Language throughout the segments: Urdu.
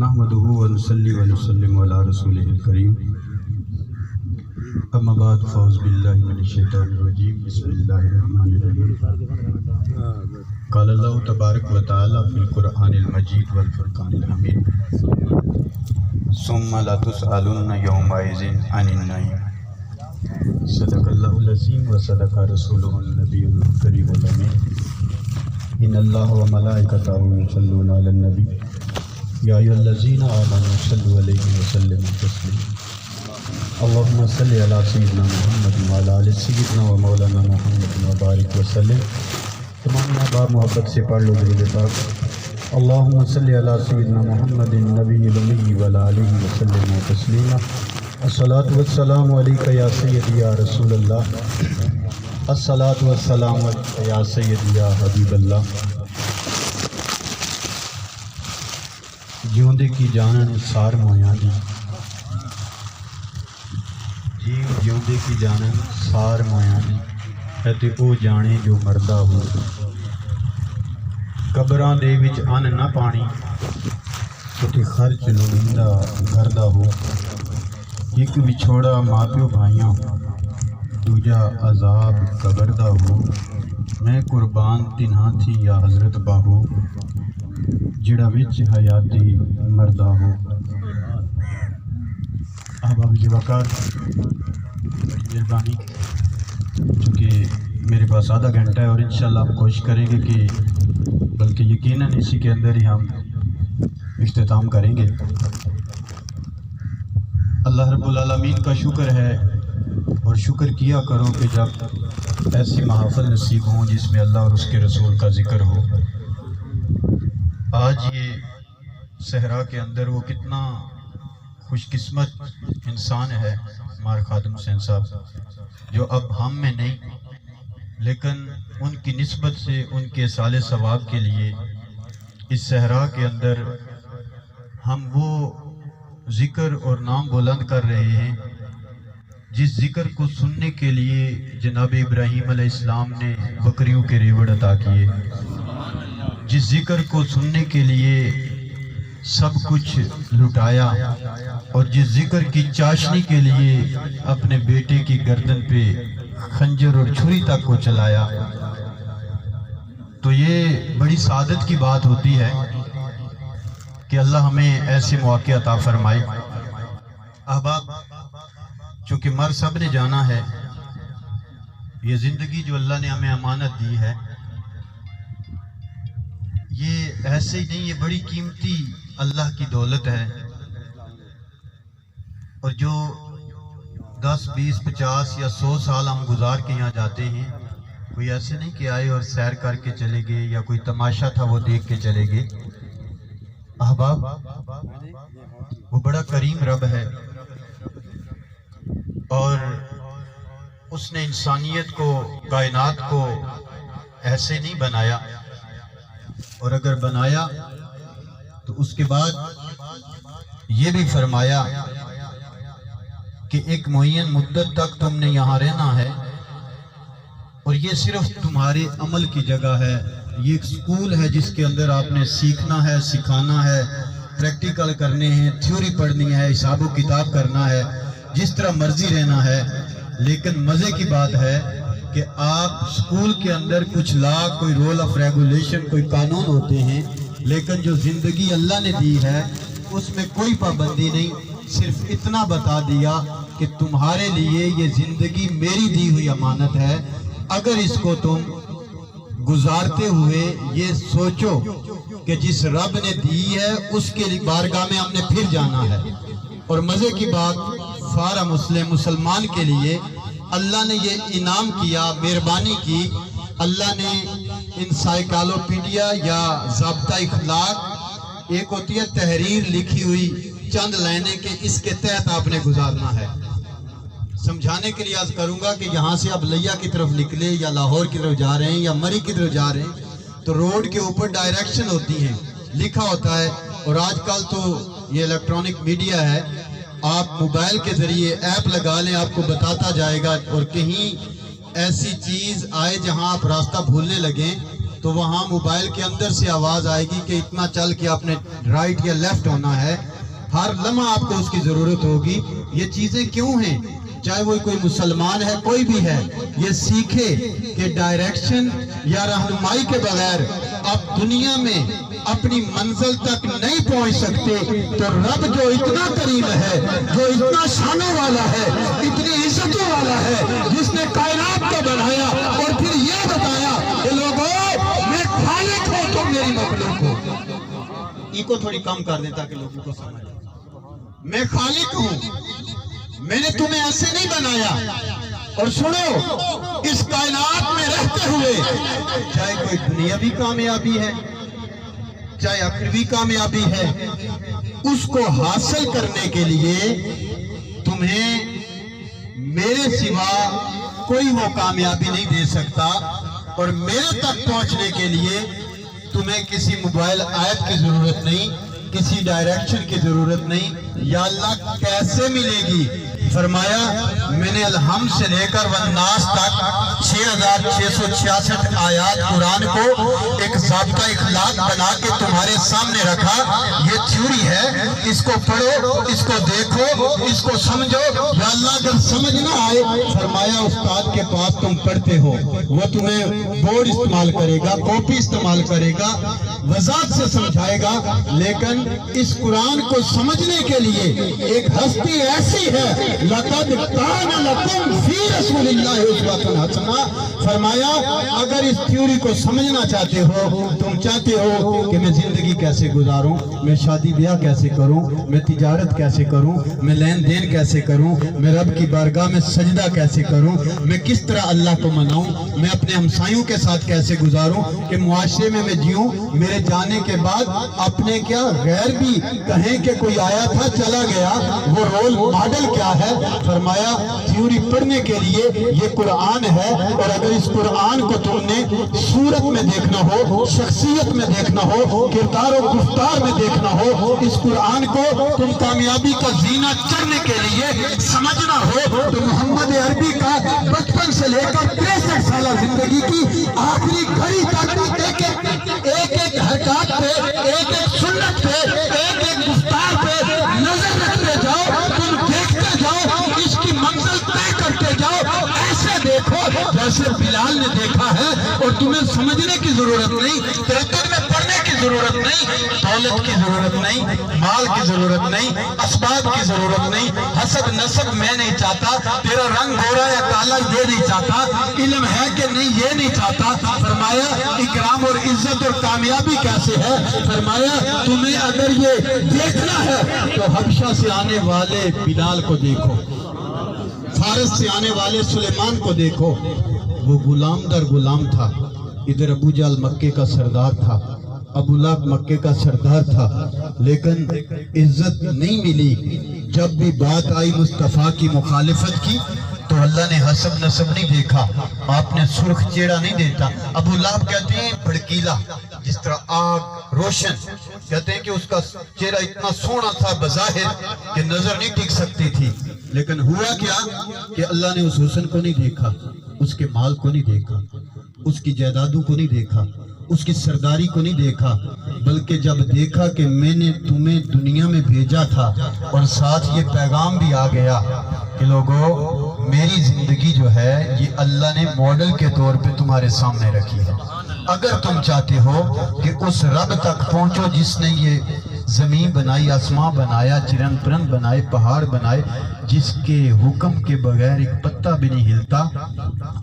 نحمده ونصلي ونسلم على رسوله الكريم اما بعد فاعوذ بالله من الشیطان الرجیم بسم اللہ الرحمن الرحیم قال اللہ تبارک و تعالی فی القرآن المجید والفرقان الحمید ثم لا تسألن یومئذ عن النعیم صدق اللہ العظیم و صدق رسولہ النبی الکریم الامین ان اللہ و ملائکتہ یصلون علی النبی یا ایھا الذین آمنوا صلوا علیہ وسلموا تسلیما اللہم صلی علی سیدنا محمد وعلی آل سیدنا و مولانا محمد وبارک وسلم. تمام احباب محبت سے پڑھ لو درود پاک. اللہم صلی علی سیدنا محمد النبی الامی وعلی آلہ وسلم تسلیما. الصلاۃ والسلام علیک یا سیدی یا رسول اللہ. الصلاۃ والسلام علیک یا سیدی یا حبیب اللہ. جیوندے کی جانن سار مویاں دی جیوندے کی جانن سار مویاں دی ہے تے او جانے جو مردہ ہو. قبراں دے وچ ان نہ پانی تے خرچ لوڑیندا گھردا ہو. ایک وچھوڑا ماں پیو بھائیاں دوجا عذاب قبر دا ہو. میں قربان تنہا تھی یا حضرت باہو جڑا وچ حیاتی مردہ ہو. احباب جی وقت بڑی مہربانی چونکہ میرے پاس آدھا گھنٹہ ہے اور انشاءاللہ ہم کوشش کریں گے کہ بلکہ یقیناً اسی کے اندر ہی ہم اختتام کریں گے. اللہ رب العالمین کا شکر ہے اور شکر کیا کرو کہ جب ایسی محافل نصیب ہوں جس میں اللہ اور اس کے رسول کا ذکر ہو. آج یہ صحرا کے اندر وہ کتنا خوش قسمت انسان ہے ہمارے خادم حسین صاحب جو اب ہم میں نہیں، لیکن ان کی نسبت سے ان کے صالح ثواب کے لیے اس صحرا کے اندر ہم وہ ذکر اور نام بلند کر رہے ہیں جس ذکر کو سننے کے لیے جناب ابراہیم علیہ السلام نے بکریوں کے ریوڑ عطا کیے، جس ذکر کو سننے کے لیے سب کچھ لٹایا اور جس ذکر کی چاشنی کے لیے اپنے بیٹے کی گردن پہ خنجر اور چھری تک کو چلایا. تو یہ بڑی سعادت کی بات ہوتی ہے کہ اللہ ہمیں ایسے مواقع عطا فرمائے. احباب چونکہ مر سب نے جانا ہے، یہ زندگی جو اللہ نے ہمیں امانت دی ہے یہ ایسے ہی نہیں، یہ بڑی قیمتی اللہ کی دولت ہے. اور جو 10 20 50 یا 100 سال ہم گزار کے یہاں جاتے ہیں، کوئی ایسے نہیں کہ آئے اور سیر کر کے چلے گئے یا کوئی تماشا تھا وہ دیکھ کے چلے گئے. احباب وہ بڑا کریم رب ہے اور اس نے انسانیت کو، کائنات کو ایسے نہیں بنایا، اور اگر بنایا تو اس کے بعد یہ بھی فرمایا کہ ایک معین مدت تک تم نے یہاں رہنا ہے اور یہ صرف تمہارے عمل کی جگہ ہے. یہ ایک سکول ہے جس کے اندر آپ نے سیکھنا ہے، سکھانا ہے، پریکٹیکل کرنے ہیں، تھیوری پڑھنی ہے، حساب و کتاب کرنا ہے، جس طرح مرضی رہنا ہے. لیکن مزے کی بات ہے کہ آپ سکول کے اندر کچھ لا، کوئی رول آف ریگولیشن، کوئی قانون ہوتے ہیں، لیکن جو زندگی اللہ نے دی ہے اس میں کوئی پابندی نہیں. صرف اتنا بتا دیا کہ تمہارے لیے یہ زندگی میری دی ہوئی امانت ہے. اگر اس کو تم گزارتے ہوئے یہ سوچو کہ جس رب نے دی ہے اس کے بارگاہ میں ہم نے پھر جانا ہے. اور مزے کی بات فارا مسلمان کے لیے اللہ نے یہ انعام کیا، مہربانی کی. اللہ نے انسائیکلوپیڈیا یا ضابطہ اخلاق، ایک ہوتی ہے تحریر لکھی ہوئی چند لائنیں کہ اس کے تحت آپ نے گزارنا ہے. سمجھانے کے لیے عرض کروں گا کہ یہاں سے اب لیا کی طرف نکلے یا لاہور کی طرف جا رہے ہیں یا مری کی طرف جا رہے ہیں تو روڈ کے اوپر ڈائریکشن ہوتی ہیں، لکھا ہوتا ہے. اور آج کل تو یہ الیکٹرانک میڈیا ہے، آپ موبائل کے ذریعے ایپ لگا لیں، آپ کو بتاتا جائے گا. اور کہیں ایسی چیز آئے جہاں آپ راستہ بھولنے لگیں تو وہاں موبائل کے اندر سے آواز آئے گی کہ اتنا چل کے آپ نے رائٹ یا لیفٹ ہونا ہے، ہر لمحہ آپ کو اس کی ضرورت ہوگی۔ یہ چیزیں کیوں ہیں؟ چاہے وہ کوئی مسلمان ہے، کوئی بھی ہے، یہ سیکھے کہ ڈائریکشن یا رہنمائی کے بغیر آپ دنیا میں اپنی منزل تک نہیں پہنچ سکتے۔ تو رب جو اتنا کریم ہے، جو اتنا شانوں والا ہے، اتنی عزتوں والا ہے، جس نے کائنات کو بنایا اور پھر یہ بتایا کہ لوگوں میں خالق ہوں، تم میری مخلوق ہو۔ یہ کو تھوڑی کم کر دیں تاکہ لوگوں کو سمجھ آئے۔ میں خالق ہوں، میں نے تمہیں ایسے نہیں بنایا۔ اور سنو، اس کائنات میں رہتے ہوئے چاہے کوئی دنیاوی کامیابی ہے، چاہے آخروی کامیابی ہے، اس کو حاصل کرنے کے لیے تمہیں میرے سوا کوئی وہ کامیابی نہیں دے سکتا، اور میرے تک پہنچنے کے لیے تمہیں کسی موبائل ایپ کی ضرورت نہیں، کسی ڈائریکشن کی ضرورت نہیں۔ یا اللہ کیسے ملے گی؟ فرمایا میں نے الحمد سے لے کر والناس تک 6666 آیات قرآن کو ایک ضابطہ اخلاق بنا کے تمہارے سامنے رکھا۔ یہ تھیوری ہے، اس کو پڑھو، اس کو دیکھو، اس کو سمجھو۔ یا اللہ اگر سمجھ نہ آئے، فرمایا استاد کے پاس تم پڑھتے ہو، وہ تمہیں بورڈ استعمال کرے گا، کاپی استعمال کرے گا، وضاحت سے سمجھائے گا۔ لیکن اس قرآن کو سمجھنے کے لیے ایک ہستی ایسی ہے، لَقَدْ كَانَ لَكُمْ فِي رَسُولِ اللَّهِ أُسْوَةٌ حَسَنَةٌ۔ فرمایا اگر اس تھیوری کو سمجھنا چاہتے ہو، تم چاہتے ہو کہ میں زندگی کیسے گزاروں، میں شادی بیاہ کیسے کروں، میں تجارت کیسے کروں، میں لین دین کیسے کروں، میں رب کی بارگاہ میں سجدہ کیسے کروں، میں کس طرح اللہ کو مناؤں، میں اپنے ہمسایوں کے ساتھ کیسے گزاروں کہ معاشرے میں میں جیوں، میرے جانے کے بعد اپنے کیا غیر بھی کہیں کہ کوئی آیا تھا چلا گیا، وہ رول ماڈل کیا ہے۔ فرمایا تھیوری پڑھنے کے لیے یہ قرآن ہے، اور اگر اس قرآن کو تم نے صورت میں دیکھنا ہو، شخصیت میں دیکھنا ہو، کردار و گفتار میں دیکھنا ہو، اس قرآن کو تم کامیابی کا زینہ چڑھنے کے لیے سمجھنا ہو، تو محمد عربی کا بچپن سے لے کر 63 سالہ زندگی کی آخری گھڑی تک ایک حرکات پہ، ایک سنت پہ، ایک گفتار پہ نظر رکھتے جاؤ، تم دیکھتے جاؤ، اس کی منزل طے کرتے جاؤ، ایسے دیکھو جیسے بلال نے دیکھا ہے۔ اور تمہیں سمجھنے کی ضرورت نہیں، تردد میں پڑھنے کی ضرورت نہیں، دولت کی ضرورت نہیں، مال کی ضرورت نہیں، اسباب کی ضرورت نہیں، حسب نسب میں نہیں چاہتا، تیرا رنگ گورا یا کالا یہ نہیں چاہتا، علم ہے کہ نہیں یہ نہیں چاہتا۔ فرمایا اکرام اور عزت اور کامیابی کیسے ہے؟ فرمایا تمہیں اگر یہ دیکھنا ہے تو حبشہ سے آنے والے بلال کو دیکھو، فارس سے آنے والے سلیمان کو دیکھو، وہ غلام در غلام تھا۔ ادھر ابو جہل مکے کا سردار تھا، ابو لہب مکے کا سردار تھا، لیکن عزت نہیں ملی۔ جب بھی بات آئی مصطفیٰ کی مخالفت کی تو اللہ نے حسب نسب نہیں دیکھا، آپ نے سرخ چہرہ نہیں دیتا۔ ابو لہب کہتے ہیں بھڑکیلا، جس طرح آگ روشن، کہتے ہیں کہ اس کا چہرہ اتنا سونا تھا بظاہر کہ نظر نہیں ٹک سکتی تھی، لیکن ہوا کیا کہ اللہ نے اس حسن کو نہیں دیکھا، اس کے مال کو نہیں دیکھا، اس کی جائیدادوں کو نہیں دیکھا، اس کی سرداری کو نہیں دیکھا، بلکہ جب دیکھا کہ میں نے تمہیں دنیا میں بھیجا تھا اور ساتھ یہ پیغام بھی آ گیا کہ لوگوں میری زندگی جو ہے یہ اللہ نے ماڈل کے طور پہ تمہارے سامنے رکھی ہے۔ اگر تم چاہتے ہو کہ اس رب تک پہنچو جس نے یہ زمین بنائی، آسمان بنایا، چرن پرن بنائے، پہاڑ بنائے، جس کے حکم کے بغیر ایک پتہ بھی نہیں ہلتا،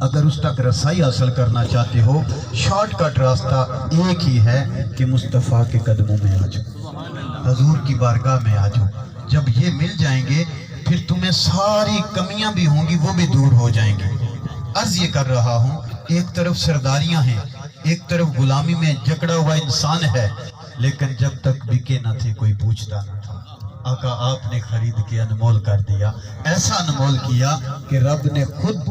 اگر اس تک رسائی حاصل کرنا چاہتے ہو، شارٹ کٹ راستہ ایک ہی ہے کہ مصطفیٰ کے قدموں میں آ جاؤ، حضور کی بارگاہ میں آ جاؤ۔ جب یہ مل جائیں گے پھر تمہیں ساری کمیاں بھی ہوں گی، وہ بھی دور ہو جائیں گی۔ عرض یہ کر رہا ہوں، ایک طرف سرداریاں ہیں، ایک طرف غلامی میں جکڑا ہوا انسان ہے، لیکن جب تک بکے نہ تھے کوئی پوچھتا نہ تھا۔ آقا آپ نے خرید کے انمول کر دیا، ایسا انمول کیا کہ رب نے خود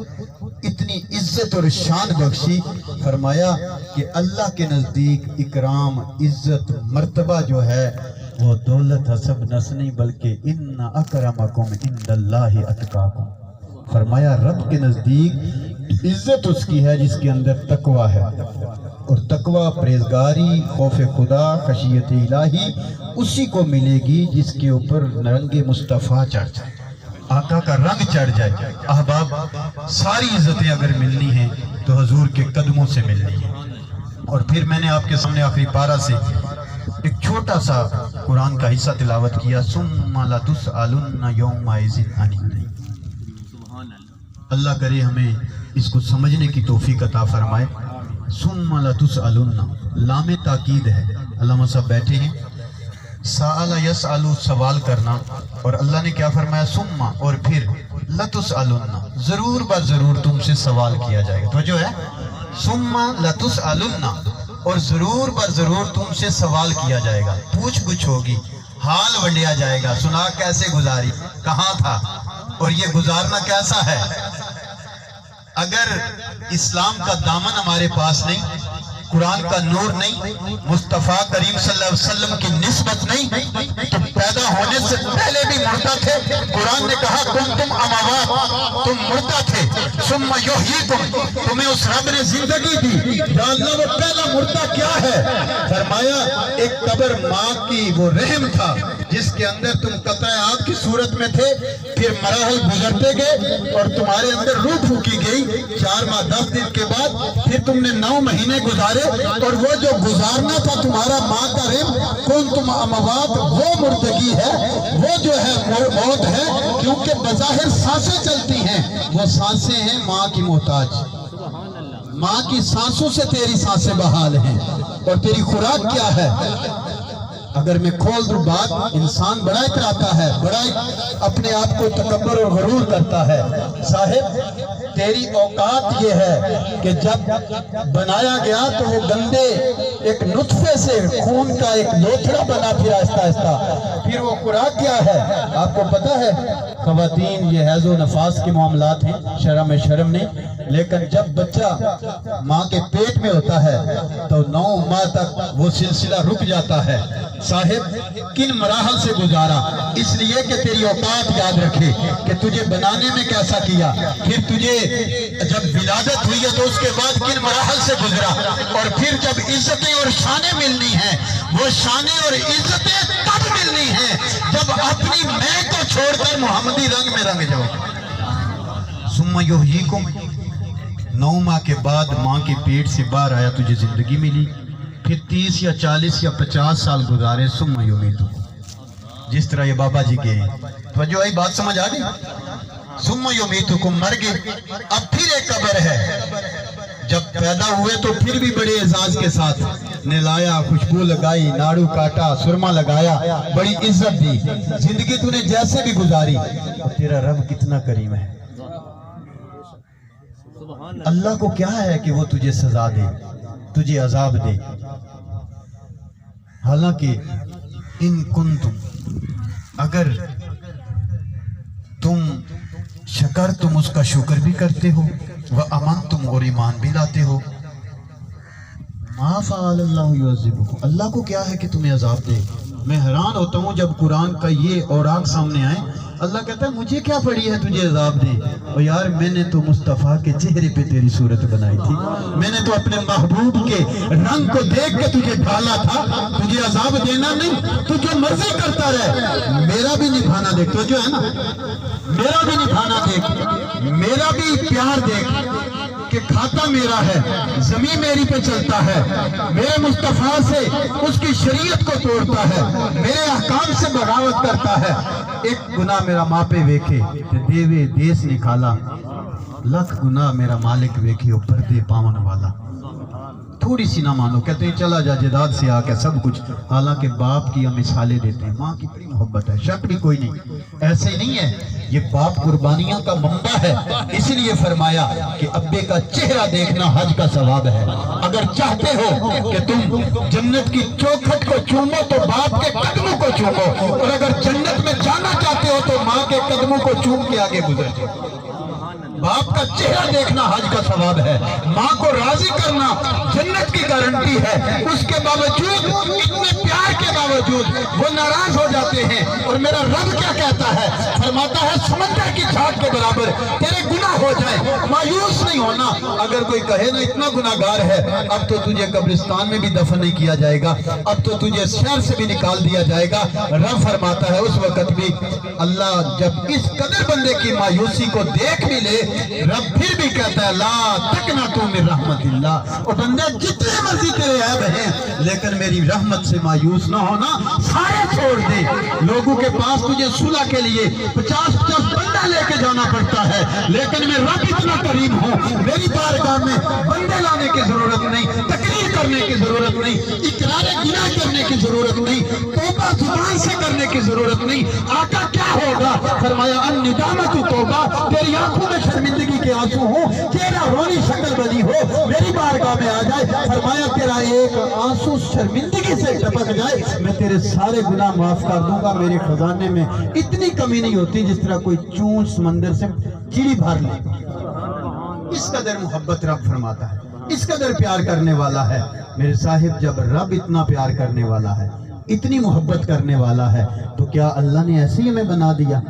اتنی عزت اور شان بخشی۔ فرمایا کہ اللہ کے نزدیک اکرام، عزت، مرتبہ جو ہے وہ دولت حسب نس نہیں، بلکہ ان اکرمکم عند اللہ اتقاکم۔ فرمایا رب کے نزدیک عزت اس کی ہے جس کے اندر تقوی ہے، اور تقوی، پرہیزگاری، خوف خدا، خشیت الہی اسی کو ملے گی جس کے اوپر رنگ مصطفیٰ چڑھ جائے، آقا کا رنگ چڑھ جائے۔ احباب، ساری عزتیں اگر ملنی ہیں تو حضور کے قدموں سے ملنی ہیں۔ اور پھر میں نے آپ کے سامنے آخری پارہ سے ایک چھوٹا سا قرآن کا حصہ تلاوت کیا، ثم لتسألن یومئذ عن النعیم۔ اللہ کرے ہمیں اس کو سمجھنے کی توفیق عطا فرمائے۔ ثم لتسألن، لام تاکید ہے، علامہ صاحب بیٹھے ہیں، سأل یسأل سوال کرنا، اور اللہ نے کیا فرمایا؟ ثم، اور پھر لتسألن، ضرور بر ضرور تم سے سوال کیا جائے گا۔ تو جو ہے ثم لتسألن، اور ضرور بر ضرور تم سے سوال کیا جائے گا، پوچھ گچھ ہوگی، حال ونڈیا جائے گا، سنا کیسے گزاری، کہاں تھا، اور یہ گزارنا کیسا ہے۔ اگر اسلام کا دامن ہمارے پاس نہیں، قرآن کا نور نہیں، مصطفیٰ کریم صلی اللہ علیہ وسلم کی نسبت نہیں، تو پیدا ہونے سے پہلے بھی مردہ تھے۔ قرآن نے کہا کنتم اموات، تم مردہ تھے، ثم یحییکم، تمہیں اس رب نے زندگی دی۔ یا اللہ، وہ پہلا مردہ کیا ہے؟ فرمایا ایک قبر ماں کی وہ رحم تھا جس کے اندر تم قطع آب کی صورت میں تھے، پھر مراحل گزرتے گئے اور تمہارے اندر روح پھونکی گئی، 4 ماہ 10 دن کے بعد پھر تم نے 9 مہینے گزارے، اور وہ جو گزارنا تھا تمہارا ماں کا رحم، کون تم اموات، وہ مردگی ہے، وہ جو ہے موت ہے، کیونکہ بظاہر سانسیں چلتی ہیں، وہ سانسیں ہیں ماں کی محتاج۔ ماں کی سانسوں سے تیری سانسیں بحال ہیں، اور تیری خوراک کیا ہے؟ اگر میں کھول دوں بات، انسان بڑا اتراتا ہے، بڑا اپنے آپ کو تکبر اور غرور کرتا ہے۔ صاحب، تیری اوقات یہ ہے کہ جب بنایا گیا تو وہ گندے ایک نطفے سے خون کا ایک لوتھڑا بنا، پھر آہستہ آہستہ، پھر وہ خوراک کیا ہے آپ کو پتا ہے؟ خواتین، یہ حیض و نفاس کے معاملات ہیں، شرم میں شرم نہیں، لیکن جب بچہ ماں کے پیٹ میں ہوتا ہے تو 9 ماہ تک وہ سلسلہ رک جاتا ہے۔ صاحب، کن مراحل سے گزارا، اس لیے کہ تیری اوقات یاد رکھے کہ تجھے بنانے میں کیسا کیا، پھر تجھے جب ولادت ہوئی ہے تو اس کے بعد کن مراحل سے گزرا، اور پھر جب عزتیں اور شانیں ملنی ہیں، وہ شانیں اور عزتیں تب ملنی ہیں جب اپنی میں کو چھوڑ کر محمدی رنگ میں رنگ جاؤ۔ ثم یحییکم، 9 ماہ کے بعد ماں کے پیٹ سے باہر آیا، تجھے زندگی ملی، پھر 30 یا 40 یا 50 سال گزارے، ثم یمیتکم، جس طرح یہ بابا جی کے ہیں۔ توجہ آئی، بات سمجھ آ گئی؟ ثم یمیتکم، مر گئے، اب پھر ایک قبر ہے۔ جب پیدا ہوئے تو پھر بھی بڑے اعزاز کے ساتھ نہلایا، خوشبو لگائی، ناڑو کاٹا، سرما لگایا، بڑی عزت دی، زندگی تو نے جیسے بھی گزاری۔ تیرا رب کتنا کریم ہے، اللہ کو کیا ہے کہ وہ تجھے سزا دے، تجھے عذاب دے۔ حالانکہ ان کنتم، اگر تم شکر تم اس کا شکر بھی کرتے ہو، وَأَمَنْتُمْ، تم اور ایمان بھی لاتے ہو، مَا فَعَلَ اللَّهُ يُعَذِّبُكُمْ، اللہ کو کیا ہے کہ تمہیں عذاب دے۔ میں حیران ہوتا ہوں جب قرآن کا یہ اوراق سامنے آئے، اللہ کہتا ہے مجھے کیا پڑی ہے تجھے عذاب دے؟ اور یار، میں نے تو مصطفیٰ کے چہرے پہ تیری صورت بنائی تھی، میں نے تو اپنے محبوب کے رنگ کو دیکھ کے تجھے ڈھالا تھا، تجھے عذاب دینا نہیں، تو جو مرضی کرتا رہے، میرا بھی نبھانا دیکھ، تو جو ہے نا، میرا بھی نبھانا دیکھ، میرا بھی پیار دیکھ کہ کھاتا میرا ہے، زمین میری پہ چلتا ہے، میرے مصطفیٰ سے اس کی شریعت کو توڑتا ہے، میرے احکام سے بغاوت کرتا ہے۔ ایک گناہ میرا ماں پہ ویکھے کہ دیوے دیس نکالا، لکھ گناہ میرا مالک ویکھے او پردے پاون والا۔ تھوڑی سی نہ مانو، کہتے ہیں چلا جا جداد سے آ کے سب کچھ، حالانکہ باپ کی ہم مثالیں دیتے ہیں، ماں کی بڑی محبت ہے، شک بھی کوئی نہیں، ایسے نہیں ہے، یہ باپ قربانیاں کا منبع ہے، اس لیے فرمایا کہ ابے کا چہرہ دیکھنا حج کا ثواب ہے۔ اگر چاہتے ہو کہ تم جنت کی چوکھٹ کو چومو تو باپ کے قدموں کو چومو، اور اگر جنت میں جانا چاہتے ہو تو ماں کے قدموں کو چوم کے آگے گزر جاؤ۔ باپ کا چہرہ دیکھنا حج کا ثواب ہے، ماں کو راضی کرنا جنت کی گارنٹی ہے۔ اس کے باوجود، اتنے پیار کے باوجود وہ ناراض ہو جاتے ہیں، اور میرا رب کیا کہتا ہے؟ فرماتا ہے سمندر کی جھاگ کے برابر تیرے گناہ ہو ہو جائے مایوس نہیں ہونا. اگر کوئی کہے نا اتنا گناہگار ہے اب تو تجھے قبرستان میں بھی دفن نہیں کیا جائے گا, اب تو تجھے شہر سے بھی نکال دیا جائے گا, رب فرماتا ہے اس وقت بھی اللہ جب اس قدر بندے کی مایوسی کو دیکھ بھی لے, رب پھر بھی کہتا ہے لا تقنطوا من رحمت اللہ, اور بندے جتنے مرضی تیرے عیب ہیں لیکن میری رحمت سے مایوس نہ ہونا, سارے چھوڑ دے. لوگوں کے پاس تجھے صلح کے لیے 50 بندہ لے کے جانا پڑتا ہے, لیکن میں رب اتنا کریم ہوں, میری بارگاہ میں بندے لانے کی ضرورت نہیں, تقریر کرنے کی ضرورت نہیں, اقرار گناہ کرنے کی ضرورت نہیں, توبہ زبان سے کرنے کی ضرورت نہیں. آقا کیا ہوگا؟ فرمایا الندامت توبہ, تیری آنکھوں میں شرمندگی کے آنسو ہوں, چہرہ رونی شکل بنی ہو, میری بارگاہ میں آ جائے, فرمایا تیرا ایک آنسو شرمندگی سے ٹپک جائے, میں تیرے سارے گناہ معاف کر دوں گا. میرے خزانے میں اتنی کمی نہیں ہوتی جس طرح کوئی چونچ سمندر سے چیڑی بھر لے. اس قدر محبت رب فرماتا ہے, اس قدر پیار کرنے والا ہے. میرے صاحب جب رب اتنا پیار کرنے والا ہے, اتنی محبت کرنے والا ہے, تو کیا اللہ نے ایسے ہی ہمیں بنا دیا؟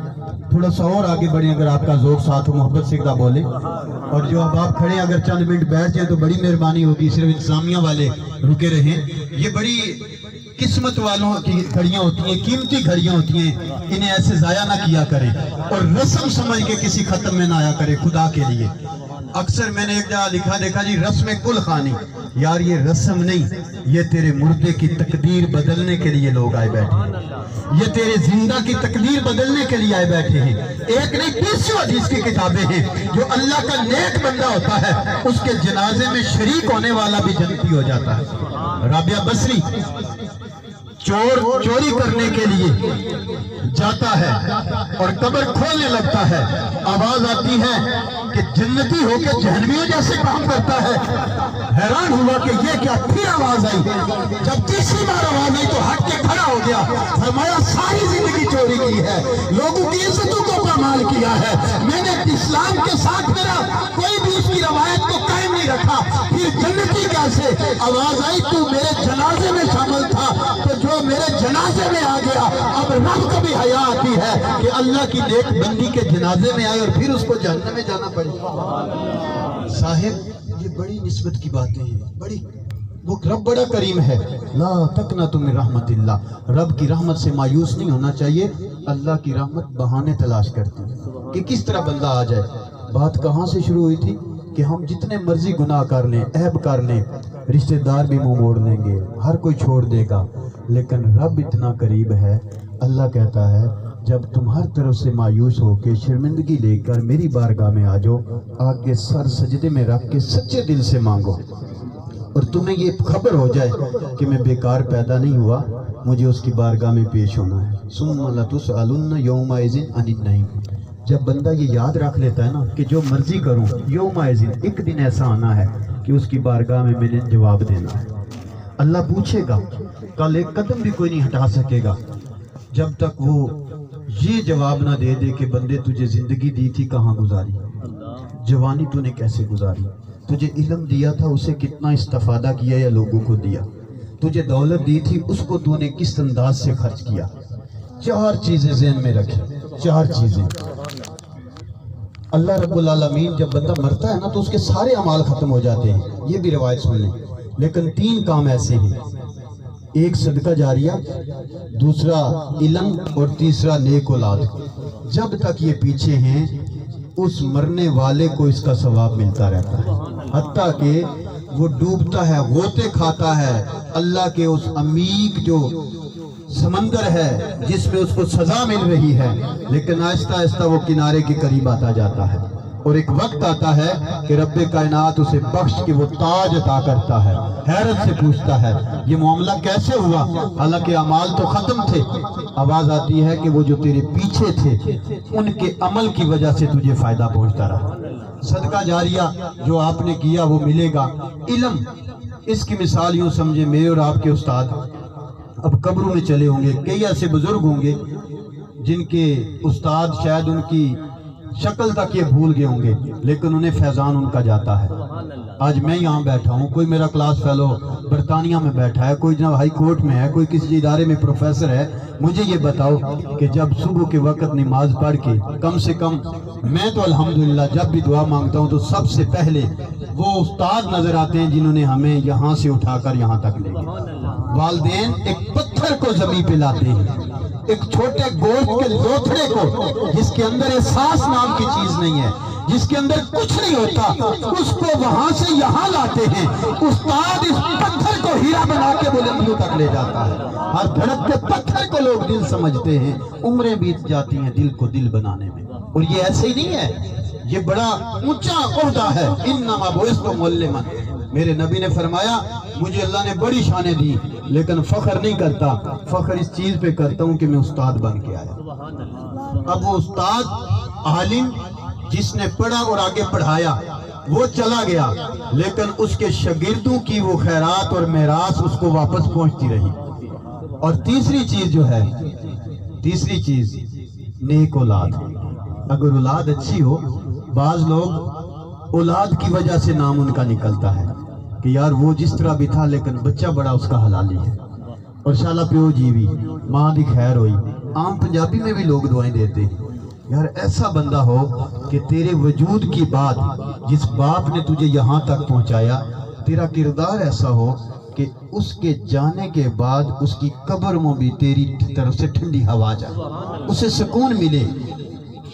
تھوڑا سا اور آگے بڑھیں, اگر آپ کا ذوق ساتھ ہو محبت سے ایک بولے. اور جو اب آپ کھڑے اگر چند منٹ بیٹھ جائیں تو بڑی مہربانی ہوگی, صرف انتظامیہ والے رکے رہیں. یہ بڑی قسمت والوں کی گھڑیاں ہوتی ہیں, قیمتی گھڑیاں ہوتی ہیں, انہیں ایسے ضائع نہ کیا کریں اور رسم سمجھ کے کسی ختم میں نہ آیا کرے خدا کے لیے. اکثر میں نے ایک جگہ لکھا دیکھا جی رسم کل خانی, یار یہ رسم نہیں, یہ تیرے مردے کی تقدیر بدلنے کے لیے لوگ آئے بیٹھے ہیں, یہ تیرے زندہ کی تقدیر بدلنے کے لیے آئے بیٹھے ہیں. ایک نہیں 20 حدیث کی کتابیں ہیں, جو اللہ کا نیک بندہ ہوتا ہے اس کے جنازے میں شریک ہونے والا بھی جنتی ہو جاتا ہے. رابعہ بصری چوری کرنے کے لیے جاتا ہے اور قبر کھولنے لگتا ہے, آواز آتی ہے کہ جنتی ہو کے جہنمیوں جیسے کام کرتا ہے. حیران ہوا کہ یہ کیا, پھر آواز آئی, جب تیسری بار آواز آئی تو ہٹ کے کھڑا ہو گیا. فرمایا ساری زندگی چوری کی ہے, لوگوں کی عزتوں کو پامال کیا ہے, میں نے اسلام کے ساتھ میرا کوئی بھی اس کی روایت کو قائم نہیں رکھا, پھر جنتی کیسے؟ آواز آئی تو میرے جنازے میں شامل تھا, تو جو میرے جنازے میں آ گیا, اب رب کو بھی حیا آتی ہے کہ اللہ کی نیک بندی کے جنازے میں آئے اور پھر اس کو جہنم میں جانا پڑے. صاحب یہ بڑی نسبت کی باتیں ہیں, بڑی وہ رب بڑا کریم ہے. لا تقنطوا من رحمت اللہ, رب کی رحمت سے مایوس نہیں ہونا چاہیے. اللہ کی رحمت بہانے تلاش کرتی ہے کہ کس طرح بندہ آ جائے. بات کہاں سے شروع ہوئی تھی کہ ہم جتنے مرضی گناہ کر لیں, عیب کر لیں, رشتہ دار بھی منہ موڑ لیں گے, ہر کوئی چھوڑ دے گا, لیکن رب اتنا قریب ہے. اللہ کہتا ہے جب تم ہر طرف سے مایوس ہو کے شرمندگی لے کر میری بارگاہ میں آ جاؤ, آگے سر سجدے میں رکھ کے سچے دل سے مانگو, اور تمہیں یہ خبر ہو جائے کہ میں بیکار پیدا نہیں ہوا, مجھے اس کی بارگاہ میں پیش ہونا ہے. ثم لتسألن یومئذ عن النعیم. جب بندہ یہ یاد رکھ لیتا ہے نا کہ جو مرضی کروں, یومئذ ایک دن ایسا آنا ہے کہ اس کی بارگاہ میں نے جواب دینا ہے. اللہ پوچھے گا, کل ایک قدم بھی کوئی نہیں ہٹا سکے گا جب تک وہ یہ جواب نہ دے دے کہ بندے تجھے زندگی دی تھی کہاں گزاری, جوانی تو نے کیسے گزاری, تجھے علم دیا تھا اسے کتنا استفادہ کیا یا لوگوں کو دیا, تجھے دولت دی تھی اس کو تو نے کس انداز سے خرچ کیا. 4 چیزیں ذہن میں رکھیں, 4 چیزیں. اللہ رب العالمین جب بندہ مرتا ہے نا تو اس کے سارے اعمال ختم ہو جاتے ہیں, یہ بھی روایت سن لیں, لیکن 3 کام ایسے ہیں, ایک صدقہ جاریہ, دوسرا علم, اور تیسرا نیک اولاد. جب تک یہ پیچھے ہیں اس مرنے والے کو اس کا ثواب ملتا رہتا ہے, حتیٰ کہ وہ ڈوبتا ہے, غوطے کھاتا ہے اللہ کے اس عمیق جو سمندر ہے جس میں اس کو سزا مل رہی ہے, لیکن آہستہ آہستہ وہ کنارے کے قریب آتا جاتا ہے, اور ایک وقت آتا ہے کہ رب کائنات اسے بخش کے وہ تاج عطا کرتا ہے. حیرت سے پوچھتا ہے یہ معاملہ کیسے ہوا, حالانکہ اعمال تو ختم تھے. آواز آتی ہے کہ وہ جو تیرے پیچھے تھے ان کے عمل کی وجہ سے تجھے فائدہ پہنچتا رہا. صدقہ جاریہ جو آپ نے کیا وہ ملے گا. علم, اس کی مثال یوں سمجھے, میرے اور آپ کے استاد اب قبروں میں چلے ہوں گے, کئی ایسے بزرگ ہوں گے جن کے استاد شاید ان کی شکل تک یہ بھول گئے ہوں گے, لیکن انہیں فیضان ان کا جاتا ہے. آج میں یہاں بیٹھا ہوں، کوئی میرا کلاس فیلو برطانیہ میں بیٹھا ہے، کوئی جناب ہائی کورٹ میں ہے، کوئی کسی ادارے میں پروفیسر ہے، مجھے یہ بتاؤ کہ جب صبح کے وقت نماز پڑھ کے کم سے کم میں تو الحمدللہ جب بھی دعا مانگتا ہوں تو سب سے پہلے وہ استاد نظر آتے ہیں جنہوں نے ہمیں یہاں سے اٹھا کر یہاں تک لے گئے۔ والدین ایک پتھر کو زمین پہ لاتے ہیں، ایک چھوٹے گوشت کے لوتھڑے کو جس کے اندر احساس نام کی چیز نہیں ہے، جس کے اندر کچھ نہیں ہوتا، اس کو وہاں سے یہاں لاتے ہیں۔ استاد اس پتھر کو ہیرا بنا کے بلندیوں تک لے جاتا ہے۔ ہر دھڑکتے پتھر کو لوگ دل سمجھتے ہیں، عمریں بیت جاتی ہیں دل کو دل بنانے میں، اور یہ ایسے ہی نہیں ہے، یہ بڑا اونچا عہدہ ہے۔ انما بعثت معلما، میرے نبی نے فرمایا مجھے اللہ نے بڑی شانیں دی لیکن فخر نہیں کرتا، فخر اس چیز پہ کرتا ہوں کہ میں استاد بن کے آیا۔ اب وہ استاد عالم جس نے پڑھا اور آگے پڑھایا وہ چلا گیا، لیکن اس کے شاگردوں کی وہ خیرات اور میراث اس کو واپس پہنچتی رہی۔ اور تیسری چیز جو ہے، تیسری چیز نیک اولاد۔ اگر اولاد اچھی ہو، بعض لوگ اولاد کی وجہ سے نام ان کا نکلتا ہے کہ یار وہ جس طرح بھی تھا لیکن بچہ بڑا اس کا حلالی ہے، اور شالا پیو جی بھی ماں دی خیر ہوئی۔ عام پنجابی میں بھی لوگ دعائیں دیتے ہیں، یار ایسا بندہ ہو کہ تیرے وجود کی بات، جس باپ نے تجھے یہاں تک پہنچایا، تیرا کردار ایسا ہو کہ اس کے جانے کے بعد اس کی قبر میں بھی تیری طرف سے ٹھنڈی ہوا جائے، اسے سکون ملے۔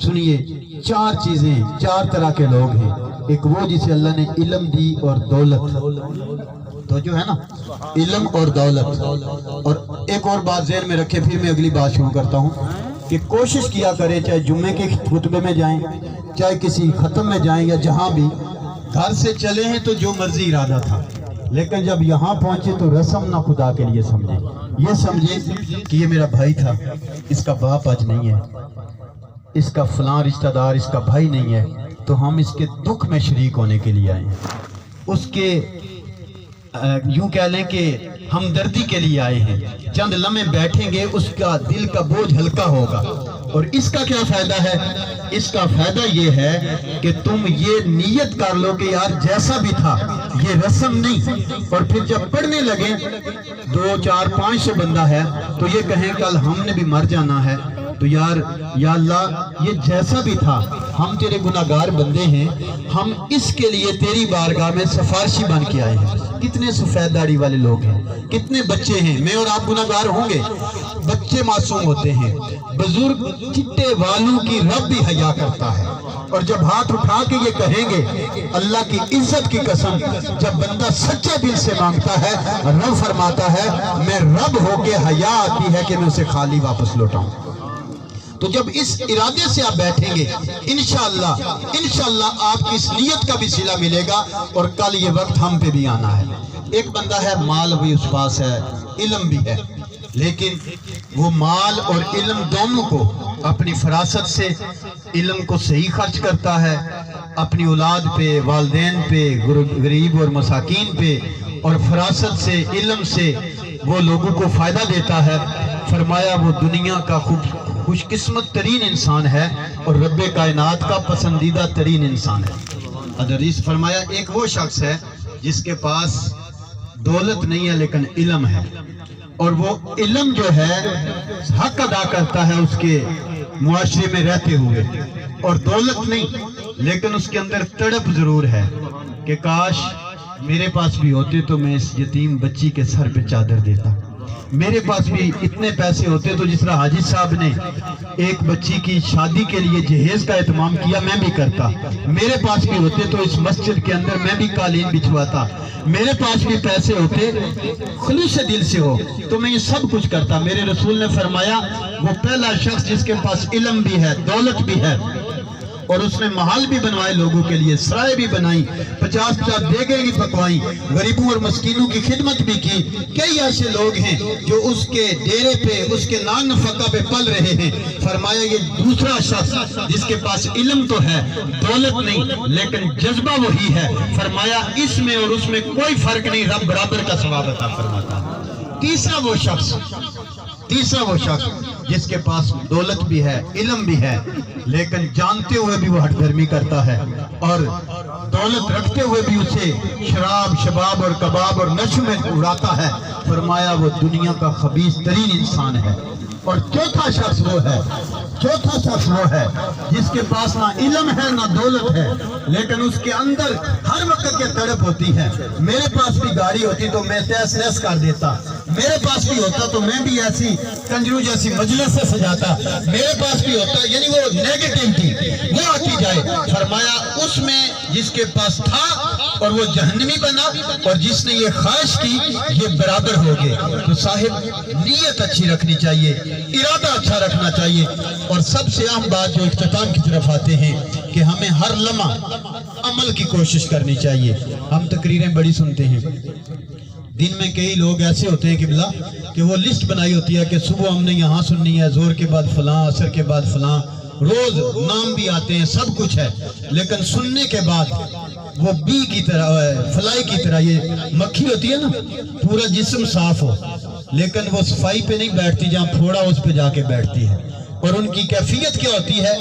سنیے، چار چیزیں، چار طرح کے لوگ ہیں۔ ایک وہ جسے اللہ نے علم دی اور دولت، تو جو ہے نا علم اور دولت۔ اور ایک اور بات ذہن میں رکھے، پھر میں اگلی بات شروع کرتا ہوں، کہ کوشش کیا کرے چاہے جمعے کے خطبے میں جائیں، چاہے کسی ختم میں جائیں، یا جہاں بھی گھر سے چلے ہیں تو جو مرضی ارادہ تھا، لیکن جب یہاں پہنچے تو رسم نہ خدا کے لیے سمجھے، یہ سمجھے کہ یہ میرا بھائی تھا، اس کا باپ آج نہیں ہے، اس کا فلاں رشتہ دار اس کا بھائی نہیں ہے، تو ہم اس کے دکھ میں شریک ہونے کے لیے آئے ہیں، اس کے یوں کہہ لیں کہ ہمدردی کے لیے آئے ہیں۔ چند لمحے بیٹھیں گے، اس کا دل کا بوجھ ہلکا ہوگا۔ اور اس کا کیا فائدہ ہے؟ اس کا فائدہ یہ ہے کہ تم یہ نیت کر لو کہ یار جیسا بھی تھا یہ رسم نہیں، اور پھر جب پڑھنے لگے 200 400 500 بندہ ہے تو یہ کہیں کل ہم نے بھی مر جانا ہے، تو یار یا اللہ یہ جیسا بھی تھا ہم تیرے گناہگار بندے ہیں، ہم اس کے لیے تیری بارگاہ میں سفارشی بن کے آئے ہیں۔ کتنے سفید داڑھی والے لوگ ہیں، کتنے بچے ہیں، میں اور آپ گناہگار ہوں گے، بچے معصوم ہوتے ہیں، بزرگ چٹے والوں کی رب بھی حیا کرتا ہے، اور جب ہاتھ اٹھا کے یہ کہیں گے اللہ کی عزت کی قسم، جب بندہ سچے دل سے مانگتا ہے رب فرماتا ہے میں رب ہو کے حیا آتی ہے کہ میں اسے خالی واپس لوٹاؤں۔ تو جب اس ارادے سے آپ بیٹھیں گے انشاءاللہ آپ کی اس نیت کا بھی صلہ ملے گا، اور کل یہ وقت ہم پہ بھی آنا ہے۔ ایک بندہ ہے مال بھی اس پاس ہے، علم بھی ہے، لیکن وہ مال اور علم دونوں کو اپنی فراست سے علم کو صحیح خرچ کرتا ہے، اپنی اولاد پہ، والدین پہ، غریب اور مساکین پہ، اور فراست سے علم سے وہ لوگوں کو فائدہ دیتا ہے۔ فرمایا وہ دنیا کا خوش قسمت ترین انسان ہے اور رب کائنات کا پسندیدہ ترین انسان ہے۔ حدیث فرمایا ایک وہ شخص ہے جس کے پاس دولت نہیں ہے لیکن علم ہے، اور وہ علم جو ہے حق ادا کرتا ہے اس کے معاشرے میں رہتے ہوئے، اور دولت نہیں لیکن اس کے اندر تڑپ ضرور ہے کہ کاش میرے پاس بھی ہوتے تو میں اس یتیم بچی کے سر پہ چادر دیتا، میرے پاس بھی اتنے پیسے ہوتے تو جس طرح حاجی صاحب نے ایک بچی کی شادی کے لیے جہیز کا اہتمام کیا میں بھی کرتا، میرے پاس بھی ہوتے تو اس مسجد کے اندر میں بھی قالین بچھواتا، میرے پاس بھی پیسے ہوتے خلوص دل سے ہو تو میں یہ سب کچھ کرتا۔ میرے رسول نے فرمایا وہ پہلا شخص جس کے پاس علم بھی ہے، دولت بھی ہے، اور اس نے محل بھی بنوائے لوگوں کے لیے، سرائے بھی بنائی، 50 دیگیں بھی پکوائیں، غریبوں اور مسکینوں کی خدمت بھی کی۔ کئی ایسے لوگ ہیں جو اس کے ڈیرے پہ، اس کے نان نفقہ پہ پل رہے ہیں۔ فرمایا یہ دوسرا شخص جس کے پاس علم تو ہے، دولت نہیں لیکن جذبہ وہی ہے۔ فرمایا اس میں اور اس میں کوئی فرق نہیں، رب برابر کا ثواب عطا فرماتا ہے۔ تیسرا وہ شخص جس کے پاس دولت بھی ہے، علم بھی ہے، لیکن جانتے ہوئے بھی وہ ہٹ دھرمی کرتا ہے، اور دولت رکھتے ہوئے بھی اسے شراب، شباب اور کباب اور نشو میں اڑاتا ہے، فرمایا وہ دنیا کا خبیث ترین انسان ہے۔ اور چوتھا شخص وہ ہے جس کے پاس نہ علم ہے نہ دولت ہے، لیکن اس کے اندر ہر وقت یہ تڑپ ہوتی ہے، میرے پاس بھی گاڑی ہوتی تو میں تیس نیس کر دیتا، میرے پاس بھی ہوتا تو میں بھی ایسی کنجرو جیسی مجلس سے سجاتا، میرے پاس بھی ہوتا، یعنی وہ نیگیٹیوٹی وہ آتی جائے۔ فرمایا اس میں جس کے پاس تھا اور وہ جہنمی بنا، اور جس نے یہ خواہش کی یہ برابر ہو گئے۔ تو صاحب نیت اچھی رکھنی چاہیے، ارادہ اچھا رکھنا چاہیے، اور سب سے اہم بات جو اختتام کی طرف آتے ہیں کہ ہمیں ہر لمحہ عمل کی کوشش کرنی چاہیے۔ ہم تقریریں بڑی سنتے ہیں، دن میں کئی لوگ ایسے ہوتے ہیں قبلہ کہ وہ لسٹ بنائی ہوتی ہے کہ صبح ہم نے یہاں سننی ہے، زور کے بعد فلاں، عصر کے بعد فلاں، روز نام بھی آتے ہیں، سب کچھ ہے، لیکن سننے کے بعد وہ بی کی طرح، فلائی کی طرح، یہ مکھی ہوتی ہے نا، پورا جسم صاف ہو لیکن وہ صفائی پہ نہیں بیٹھتی، جہاں پھوڑا اس پہ جا کے بیٹھتی ہے، اور ان کی کیفیت کیا ہوتی ہے؟